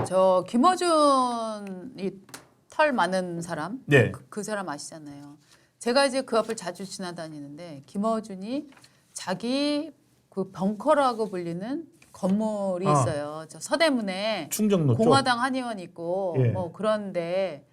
저 김어준이 털 많은 사람, 네. 그 사람 아시잖아요. 제가 이제 그 앞을 자주 지나다니는데 김어준이 자기 그 벙커라고 불리는 건물이 있어요. 저 서대문에 충정로 쪽. 공화당 한의원 있고 예. 뭐 그런데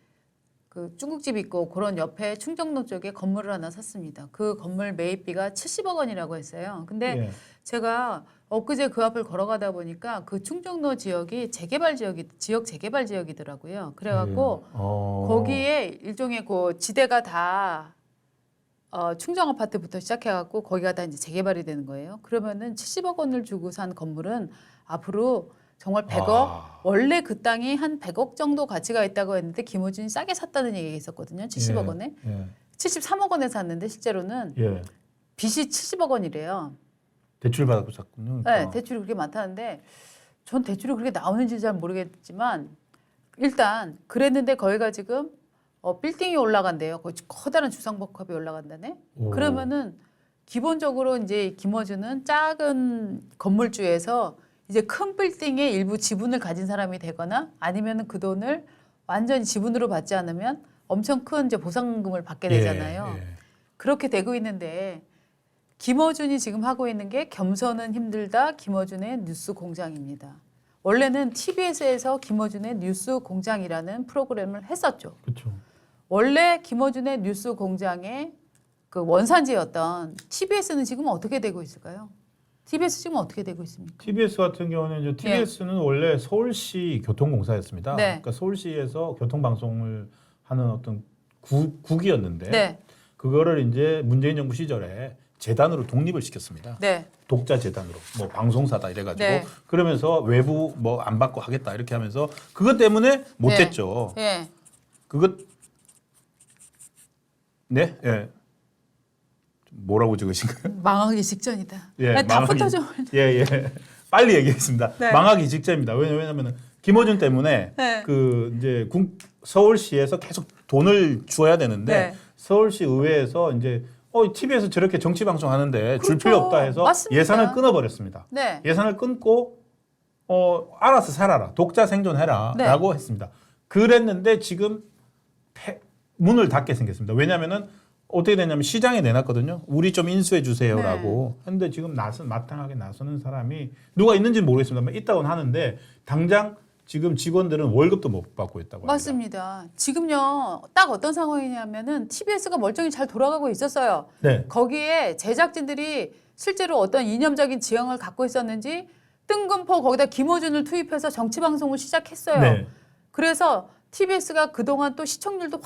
그 중국집 있고 그런 옆에 충정로 쪽에 건물을 하나 샀습니다. 그 건물 매입비가 70억 원이라고 했어요. 근데 예. 제가 엊그제 그 앞을 걸어가다 보니까 그 충정로 지역이 지역 재개발 지역이더라고요. 그래갖고 거기에 일종의 그 지대가 다 충정 아파트부터 시작해갖고 거기가 다 이제 재개발이 되는 거예요. 그러면은 70억 원을 주고 산 건물은 앞으로 정말 100억 원래 그 땅이 한 100억 정도 가치가 있다고 했는데 김어준이 싸게 샀다는 얘기가 있었거든요. 70억 원에 73억 원에 샀는데 실제로는 빚이 70억 원이래요. 대출 받고 샀군요. 네, 대출이 그렇게 많다는데 전 대출이 그렇게 나오는지 잘 모르겠지만 일단 그랬는데 거기가 지금 빌딩이 올라간대요. 거기 커다란 주상복합이 올라간다네. 그러면은 기본적으로 이제 김어준은 작은 건물주에서 이제 큰 빌딩의 일부 지분을 가진 사람이 되거나 아니면은 그 돈을 완전히 지분으로 받지 않으면 엄청 큰 이제 보상금을 받게 되잖아요. 그렇게 되고 있는데 김어준이 지금 하고 있는 게 겸손은 힘들다 김어준의 뉴스 공장입니다. 원래는 TBS에서 김어준의 뉴스 공장이라는 프로그램을 했었죠. 그렇죠. 원래 김어준의 뉴스 공장의 그 원산지였던 TBS는 지금 어떻게 되고 있을까요? TBS 지금 어떻게 되고 있습니까? TBS 같은 경우는 이제 TBS는 원래 서울시 교통공사였습니다. 네. 그러니까 서울시에서 교통방송을 하는 어떤 국이었는데 네. 그거를 이제 문재인 정부 시절에 재단으로 독립을 시켰습니다. 네. 독자 재단으로 뭐 방송사다 이래가지고 네. 그러면서 외부 뭐 안 받고 하겠다 이렇게 하면서 그것 때문에 못했죠. 네. 그것 네, 예. 뭐라고 적으신가요? 망하기 직전이다. 예, 답부터 좀. 예. 빨리 얘기했습니다. 네. 망하기 직전입니다. 왜냐면은 김어준 때문에 네. 그 이제 서울시에서 계속 돈을 줘야 되는데 네. 서울시 의회에서 이제 TV에서 저렇게 정치 방송 하는데 줄 그렇죠. 필요 없다 해서 맞습니다. 예산을 끊어버렸습니다. 네. 예산을 끊고 알아서 살아라, 독자 생존해라라고 네. 했습니다. 그랬는데 지금 문을 닫게 생겼습니다. 왜냐하면은 어떻게 되냐면 시장에 내놨거든요. 우리 좀 인수해 주세요라고. 했는데 지금 마땅하게 나서는 사람이 누가 있는지 모르겠습니다만 있다고는 하는데 당장 지금 직원들은 월급도 못 받고 있다고 합니다. 맞습니다. 지금요 딱 어떤 상황이냐면은 TBS가 멀쩡히 잘 돌아가고 있었어요. 네. 거기에 제작진들이 실제로 어떤 이념적인 지향을 갖고 있었는지 뜬금포 거기다 김어준을 투입해서 정치 방송을 시작했어요. 네. 그래서 TBS가 그동안 또 시청률도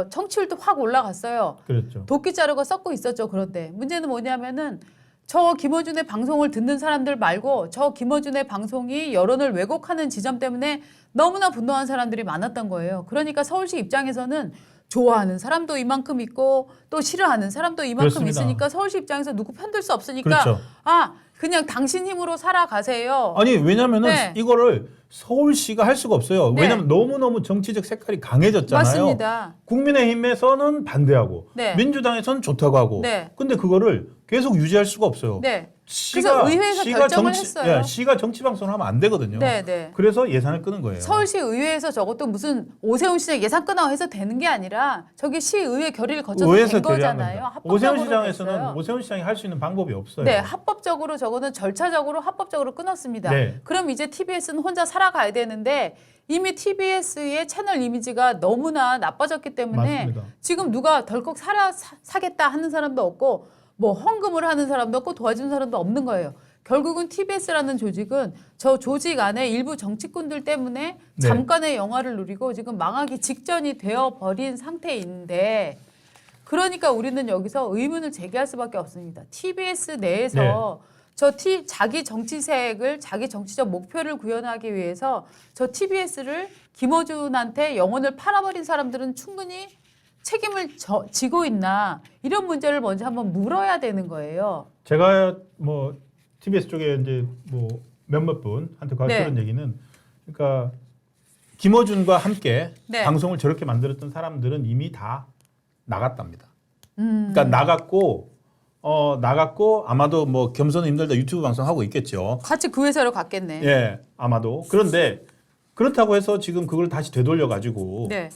청취율도 확 올라갔어요. 그렇죠. 도끼 자루가 썩고 있었죠. 그런데 문제는 뭐냐면은 저 김어준의 방송을 듣는 사람들 말고 저 김어준의 방송이 여론을 왜곡하는 지점 때문에 너무나 분노한 사람들이 많았던 거예요. 그러니까 서울시 입장에서는 좋아하는 사람도 이만큼 있고 또 싫어하는 사람도 이만큼 그렇습니다. 있으니까 서울시 입장에서 누구 편들 수 없으니까 그렇죠. 그냥 당신 힘으로 살아가세요. 아니 왜냐면은 네. 이거를 서울시가 할 수가 없어요. 네. 왜냐면 너무너무 정치적 색깔이 강해졌잖아요. 맞습니다. 국민의힘에서는 반대하고 네. 민주당에서는 좋다고 하고 네. 근데 그거를 계속 유지할 수가 없어요. 네. 그래서 의회에서 결정을 했어요. 시가 정치 방송을 하면 안 되거든요. 네, 네. 그래서 예산을 끄는 거예요. 서울시 의회에서 저것도 무슨 오세훈 시장 예산 끊어 해서 되는 게 아니라 저기 시의회 결의를 거쳐서 된 거잖아요. 합법적으로 오세훈 시장에서는 됐어요. 오세훈 시장이 할 수 있는 방법이 없어요. 네, 합법적으로 저거는 절차적으로 합법적으로 끊었습니다. 네. 그럼 이제 TBS는 혼자 살아가야 되는데 이미 TBS의 채널 이미지가 너무나 나빠졌기 때문에 맞습니다. 지금 누가 덜컥 사겠다 하는 사람도 없고 뭐 헌금을 하는 사람도 없고 도와주는 사람도 없는 거예요. 결국은 TBS라는 조직은 저 조직 안에 일부 정치꾼들 때문에 네. 잠깐의 영화를 누리고 지금 망하기 직전이 되어버린 상태인데 그러니까 우리는 여기서 의문을 제기할 수밖에 없습니다. TBS 내에서 자기 정치색을 자기 정치적 목표를 구현하기 위해서 저 TBS를 김어준한테 영혼을 팔아버린 사람들은 충분히 책임을 지고 있나 이런 문제를 먼저 한번 물어야 되는 거예요. 제가 뭐 TBS 쪽에 이제 뭐 몇몇 분한테 들은 얘기는 그러니까 김어준과 함께 방송을 저렇게 만들었던 사람들은 이미 다 나갔답니다. 그러니까 나갔고 아마도 뭐 겸손은 힘들다 유튜브 방송 하고 있겠죠. 같이 그 회사로 갔겠네. 예, 아마도. 그런데 그렇다고 해서 지금 그걸 다시 되돌려 가지고 네.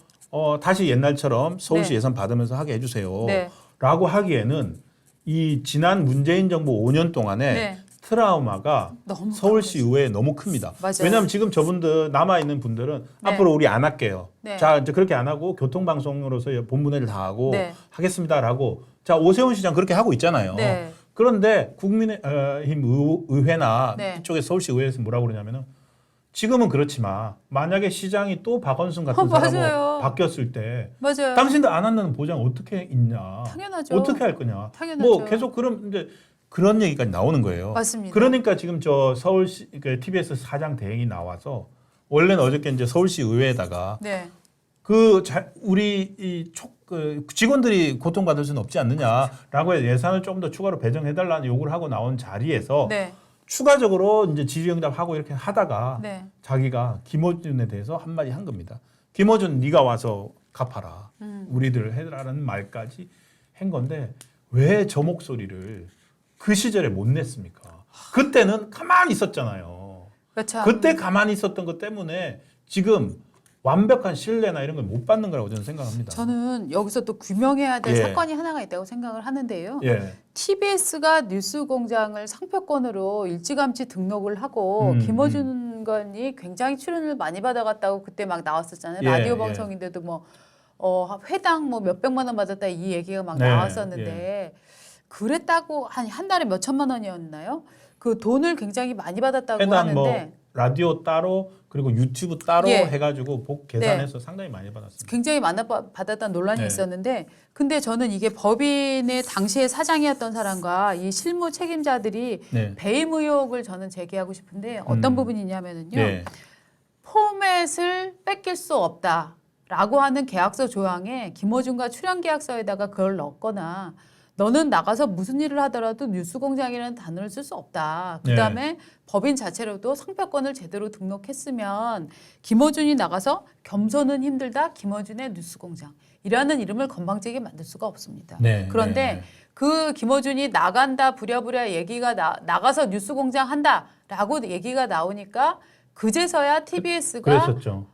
다시 옛날처럼 서울시 네. 예산 받으면서 하게 해주세요. 네. 라고 하기에는 이 지난 문재인 정부 5년 동안에 네. 트라우마가 너무 서울시 의회에 너무 큽니다. 맞아요. 왜냐하면 지금 저분들 남아있는 분들은 네. 앞으로 우리 안 할게요. 네. 자 이제 그렇게 안 하고 교통방송으로서 본분을 다 하고 네. 하겠습니다라고 자 오세훈 시장 그렇게 하고 있잖아요. 네. 그런데 국민의힘 의회나 네. 이쪽에 서울시 의회에서 뭐라고 그러냐면은 지금은 그렇지만 만약에 시장이 또 박원순 같은 맞아요. 사람으로 바뀌었을 때 맞아요. 당신들 안 한다는 보장 어떻게 있냐? 당연하죠. 어떻게 할 거냐? 당연하죠. 뭐 계속 그런 얘기까지 나오는 거예요. 맞습니다. 그러니까 지금 저 서울시 TBS 사장 대행이 나와서 원래는 어저께 이제 서울시 의회에다가 네. 우리 직원들이 고통받을 수는 없지 않느냐라고 해서 예산을 조금 더 추가로 배정해달라는 요구를 하고 나온 자리에서 네. 추가적으로 이제 질의응답하고 이렇게 하다가 네. 자기가 김어준에 대해서 한마디 한 겁니다. 김어준 네가 와서 갚아라. 우리들 해라라는 말까지 한 건데 왜 저 목소리를 그 시절에 못 냈습니까? 그때는 가만히 있었잖아요. 그렇죠. 그때 가만히 있었던 것 때문에 지금 완벽한 신뢰나 이런 걸 못 받는 거라고 저는 생각합니다. 저는 여기서 또 규명해야 될 예. 사건이 하나가 있다고 생각을 하는데요. 예. TBS가 뉴스공장을 상표권으로 일찌감치 등록을 하고 김어준 건이 굉장히 출연을 많이 받아갔다고 그때 막 나왔었잖아요. 예, 라디오 예. 방송인데도 뭐 회당 뭐 몇백만 원 받았다 이 얘기가 막 네, 나왔었는데 그랬다고 한 달에 몇 천만 원이었나요? 그 돈을 굉장히 많이 받았다고 해당 하는데 뭐 라디오 따로 그리고 유튜브 따로 예. 해가지고 계산해서 상당히 많이 받았습니다. 굉장히 많이 받았다는 논란이 네. 있었는데 근데 저는 이게 법인의 당시에 사장이었던 사람과 이 실무 책임자들이 네. 배임 의혹을 저는 제기하고 싶은데 어떤 부분이냐면은요. 예. 포맷을 뺏길 수 없다라고 하는 계약서 조항에 김어준과 출연 계약서에다가 그걸 넣거나 너는 나가서 무슨 일을 하더라도 뉴스공장이라는 단어를 쓸 수 없다. 그다음에 법인 자체로도 상표권을 제대로 등록했으면 김어준이 나가서 겸손은 힘들다. 김어준의 뉴스공장이라는 이름을 건방지게 만들 수가 없습니다. 네, 그런데 네. 그 김어준이 나간다 부랴부랴 얘기가 나가서 뉴스공장 한다라고 얘기가 나오니까 그제서야 TBS가 그랬었죠.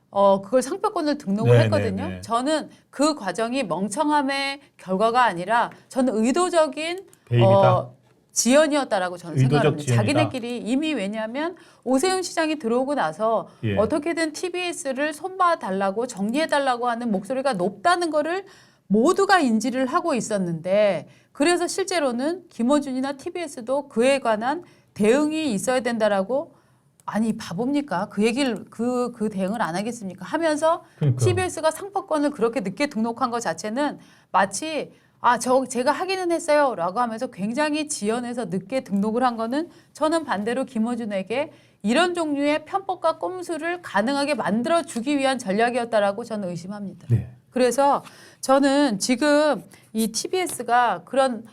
그걸 상표권을 등록을 네, 했거든요. 네, 네. 저는 그 과정이 멍청함의 결과가 아니라 저는 의도적인 배임이다. 지연이었다라고 저는 의도적 생각합니다. 지연이다. 자기네끼리 이미 왜냐하면 오세훈 시장이 들어오고 나서 예. 어떻게든 TBS를 손봐달라고 정리해달라고 하는 목소리가 높다는 거를 모두가 인지를 하고 있었는데 그래서 실제로는 김어준이나 TBS도 그에 관한 대응이 있어야 된다라고 아니 바보입니까? 그 얘기를 그 대응을 안 하겠습니까? 하면서 그러니까. TBS가 상표권을 그렇게 늦게 등록한 것 자체는 마치 제가 하기는 했어요라고 하면서 굉장히 지연해서 늦게 등록을 한 거는 저는 반대로 김어준에게 이런 종류의 편법과 꼼수를 가능하게 만들어 주기 위한 전략이었다라고 저는 의심합니다. 네. 그래서 저는 지금 이 TBS가 그런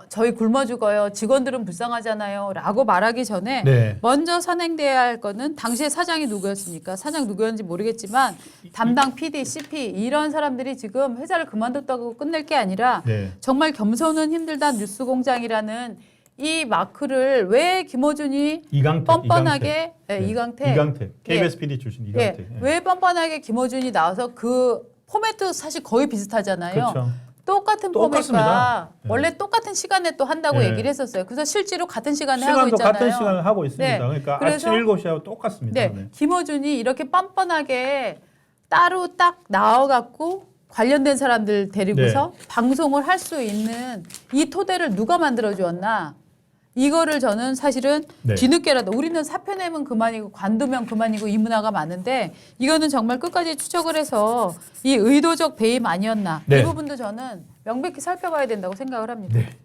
저희 굶어 죽어요. 직원들은 불쌍하잖아요. 라고 말하기 전에 네. 먼저 선행돼야 할 거는 당시에 사장이 누구였습니까? 사장 누구였는지 모르겠지만 담당 PD, CP 이런 사람들이 지금 회사를 그만뒀다고 끝낼 게 아니라 네. 정말 겸손은 힘들다 뉴스공장이라는 이 마크를 왜 김어준이 뻔뻔하게 이강택 KBS PD 출신 이강택. 예. 왜 뻔뻔하게 김어준이 나와서 그 포맷도 사실 거의 비슷하잖아요. 그렇죠. 똑같은 똑같습니다. 포맷과 원래 똑같은 시간에 또 한다고 네. 얘기를 했었어요. 그래서 실제로 같은 시간에 하고 시간도 있잖아요. 같은 시간을 하고 있습니다. 네. 그러니까 그래서- 아침 7시하고 똑같습니다. 네, 네. 김어준이 이렇게 뻔뻔하게 따로 딱 나와갖고 관련된 사람들 데리고서 방송을 할 수 있는 이 토대를 누가 만들어 주었나? 이거를 저는 사실은 네. 뒤늦게라도 우리는 사표 내면 그만이고 관두면 그만이고 이 문화가 많은데 이거는 정말 끝까지 추적을 해서 이 의도적 배임 아니었나? 네. 이 부분도 저는 명백히 살펴봐야 된다고 생각을 합니다. 네.